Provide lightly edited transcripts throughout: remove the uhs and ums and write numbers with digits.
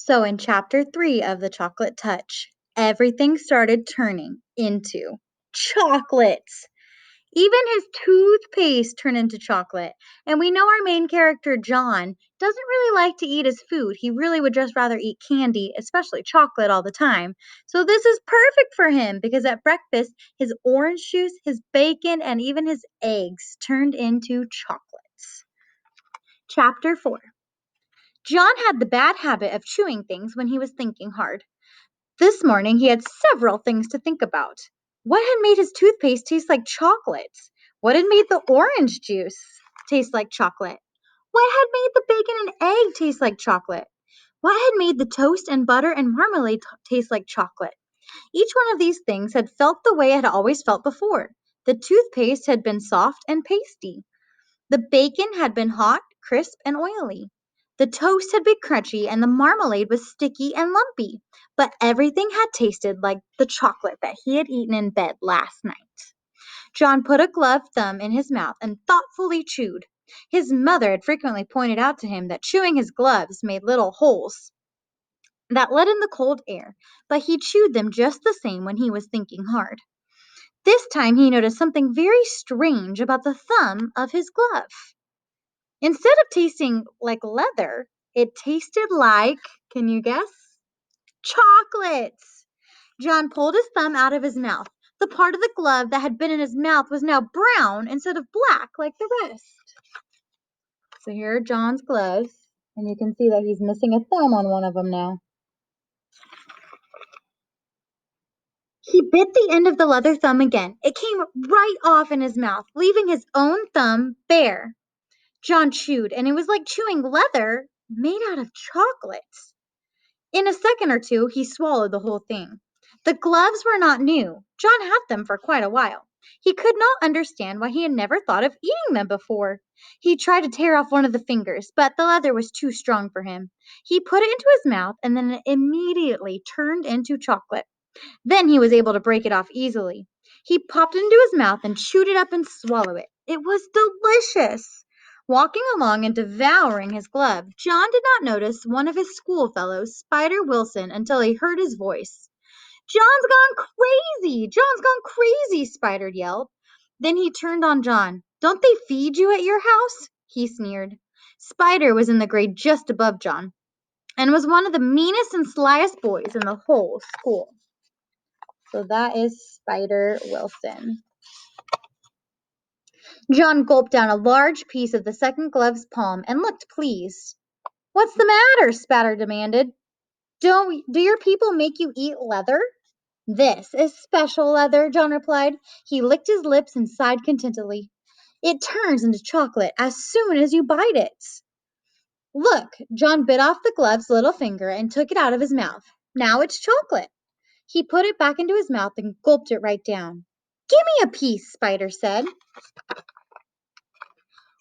So, in chapter 3 of The Chocolate Touch, everything started turning into chocolates. Even his toothpaste turned into chocolate. And we know our main character, John, doesn't really like to eat his food. He really would just rather eat candy, especially chocolate, all the time. So, this is perfect for him because at breakfast, his orange juice, his bacon, and even his eggs turned into chocolates. Chapter 4. John had the bad habit of chewing things when he was thinking hard. This morning he had several things to think about. What had made his toothpaste taste like chocolate? What had made the orange juice taste like chocolate? What had made the bacon and egg taste like chocolate? What had made the toast and butter and marmalade taste like chocolate? Each one of these things had felt the way it had always felt before. The toothpaste had been soft and pasty. The bacon had been hot, crisp, and oily. The toast had been crunchy, and the marmalade was sticky and lumpy. But everything had tasted like the chocolate that he had eaten in bed last night. John put a gloved thumb in his mouth and thoughtfully chewed. His mother had frequently pointed out to him that chewing his gloves made little holes that let in the cold air, but he chewed them just the same when he was thinking hard. This time he noticed something very strange about the thumb of his glove. Instead of tasting like leather, it tasted like, can you guess? Chocolates. John pulled his thumb out of his mouth. The part of the glove that had been in his mouth was now brown instead of black like the rest. So here are John's gloves, and you can see that he's missing a thumb on one of them now. He bit the end of the leather thumb again. It came right off in his mouth, leaving his own thumb bare. John chewed, and it was like chewing leather made out of chocolates. In a second or two, he swallowed the whole thing. The gloves were not new. John had them for quite a while. He could not understand why he had never thought of eating them before. He tried to tear off one of the fingers, but the leather was too strong for him. He put it into his mouth, and then it immediately turned into chocolate. Then he was able to break it off easily. He popped it into his mouth and chewed it up and swallowed it. It was delicious. Walking along and devouring his glove, John did not notice one of his schoolfellows, Spider Wilson, until he heard his voice. "John's gone crazy! John's gone crazy!" Spider yelled. Then he turned on John. "Don't they feed you at your house?" he sneered. Spider was in the grade just above John and was one of the meanest and slyest boys in the whole school. So that is Spider Wilson. John gulped down a large piece of the second glove's palm and looked pleased. "What's the matter?" Spatter demanded. Do your people make you eat leather?" "This is special leather," John replied. He licked his lips and sighed contentedly. "It turns into chocolate as soon as you bite it." "Look," John bit off the glove's little finger and took it out of his mouth. "Now it's chocolate." He put it back into his mouth and gulped it right down. "Give me a piece," Spider said.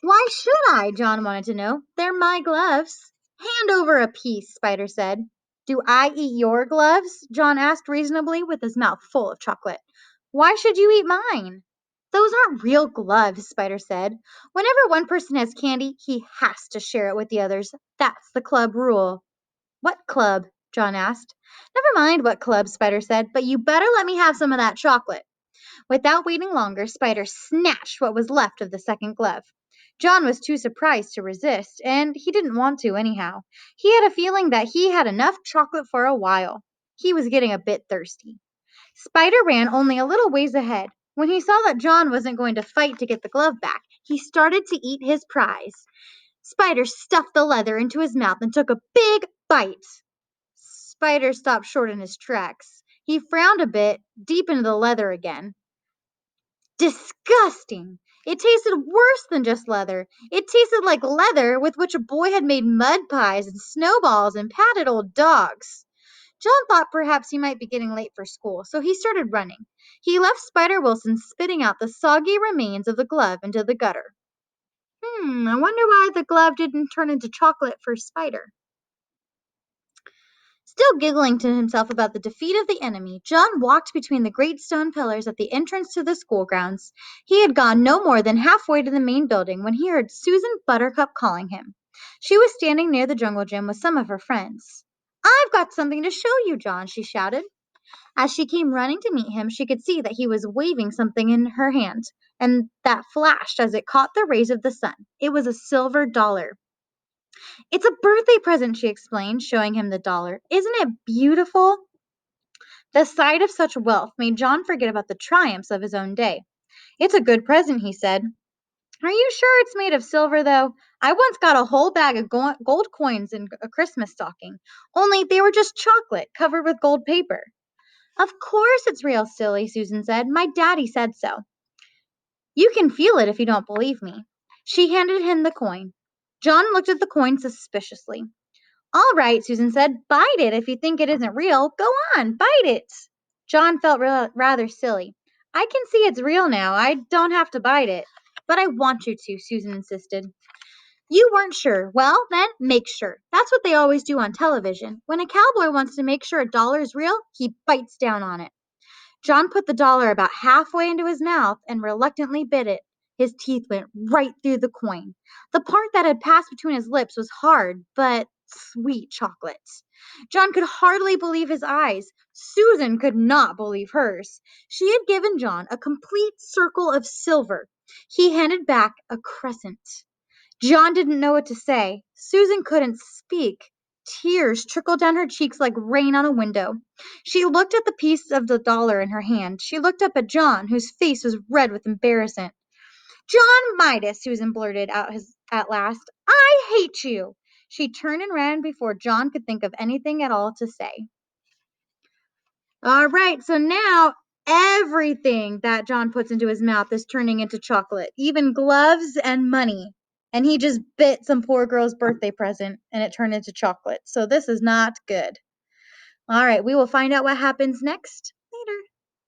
"Why should I?" John wanted to know. "They're my gloves." "Hand over a piece," Spider said. "Do I eat your gloves?" John asked reasonably, with his mouth full of chocolate. "Why should you eat mine?" "Those aren't real gloves," Spider said. "Whenever one person has candy, he has to share it with the others. That's the club rule." "What club?" John asked. "Never mind what club," Spider said, "but you better let me have some of that chocolate." Without waiting longer, Spider snatched what was left of the second glove. John was too surprised to resist, and he didn't want to anyhow. He had a feeling that he had enough chocolate for a while. He was getting a bit thirsty. Spider ran only a little ways ahead. When he saw that John wasn't going to fight to get the glove back, he started to eat his prize. Spider stuffed the leather into his mouth and took a big bite. Spider stopped short in his tracks. He frowned a bit, deep into the leather again. Disgusting! It tasted worse than just leather. It tasted like leather with which a boy had made mud pies and snowballs and patted old dogs. John thought perhaps he might be getting late for school, so he started running. He left Spider Wilson spitting out the soggy remains of the glove into the gutter. I wonder why the glove didn't turn into chocolate for Spider. Still giggling to himself about the defeat of the enemy, John walked between the great stone pillars at the entrance to the school grounds. He had gone no more than halfway to the main building when he heard Susan Buttercup calling him. She was standing near the jungle gym with some of her friends. I've got something to show you, John, she shouted. As she came running to meet him, she could see that he was waving something in her hand, and that flashed as it caught the rays of the sun. It was a silver dollar. It's a birthday present, she explained, showing him the dollar. Isn't it beautiful? The sight of such wealth made John forget about the triumphs of his own day. It's a good present, he said. Are you sure it's made of silver, though? I once got a whole bag of gold coins in a Christmas stocking, only they were just chocolate covered with gold paper. Of course it's real, silly, Susan said. My daddy said so. You can feel it if you don't believe me. She handed him the coin. John looked at the coin suspiciously. All right, Susan said. Bite it if you think it isn't real. Go on, bite it. John felt rather silly. I can see it's real now. I don't have to bite it. But I want you to, Susan insisted. You weren't sure. Well, then, make sure. That's what they always do on television. When a cowboy wants to make sure a dollar is real, he bites down on it. John put the dollar about halfway into his mouth and reluctantly bit it. His teeth went right through the coin. The part that had passed between his lips was hard, but sweet chocolate. John could hardly believe his eyes. Susan could not believe hers. She had given John a complete circle of silver. He handed back a crescent. John didn't know what to say. Susan couldn't speak. Tears trickled down her cheeks like rain on a window. She looked at the piece of the dollar in her hand. She looked up at John, whose face was red with embarrassment. John Midas, Susan blurted out at last. I hate you. She turned and ran before John could think of anything at all to say. All right, so now everything that John puts into his mouth is turning into chocolate, even gloves and money. And he just bit some poor girl's birthday present and it turned into chocolate. So this is not good. All right, we will find out what happens next.